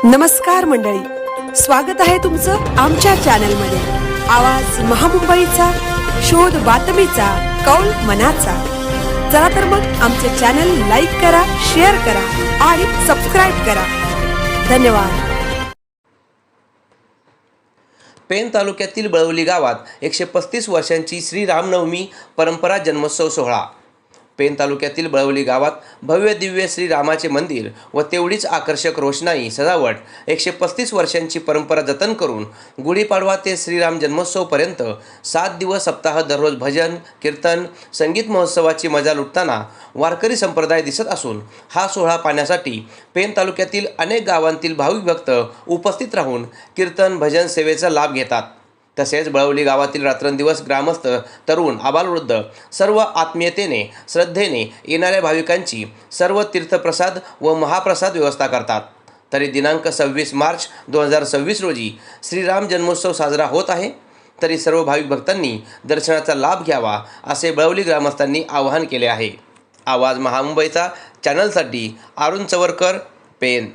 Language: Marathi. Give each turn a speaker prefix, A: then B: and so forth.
A: नमस्कार मंडळी, स्वागत आहे तुमचं आमच्या चॅनलमध्ये। आवाज महामुंबईचा, शोध बातमीचा, कौल मनाचा। चला तर मग आमचे चॅनल लाईक करा, शेअर करा आणि सबस्क्राईब करा। धन्यवाद।
B: पेण तालुक्यातील बळवली गावात 135 वर्षांची श्री रामनवमी परंपरा जन्मोत्सव सोहळा। पेण तालुक्यातील बळवली गावात भव्य दिव्य श्री रामाचे मंदिर व तेवढीच आकर्षक रोषणाई सजावट 135 वर्षांची परंपरा जतन करून गुढीपाडवा ते श्रीराम जन्मोत्सवपर्यंत 7 दिवस सप्ताह दररोज भजन कीर्तन संगीत महोत्सवाची मजा लुटताना वारकरी संप्रदाय दिसत असून हा सोहळा पाहण्यासाठी पेण तालुक्यातील अनेक गावांतील भाविक भक्त उपस्थित राहून कीर्तन भजन सेवेचा लाभ घेतात। तसेच बळवली गावातील रात्रंदिवस ग्रामस्थ तरुण आबालवृद्ध सर्व आत्मीयतेने श्रद्धेने येणाऱ्या भाविकांची सर्व तीर्थप्रसाद व महाप्रसाद व्यवस्था करतात। तरी दिनांक 26 मार्च 2026 रोजी श्रीराम जन्मोत्सव साजरा होत आहे, तरी सर्व भाविक भक्तांनी दर्शनाचा लाभ घ्यावा असे बळवली ग्रामस्थांनी आवाहन केले आहे। आवाज महामुंबईचा चॅनलसाठी अरुण चवरकर, पेण।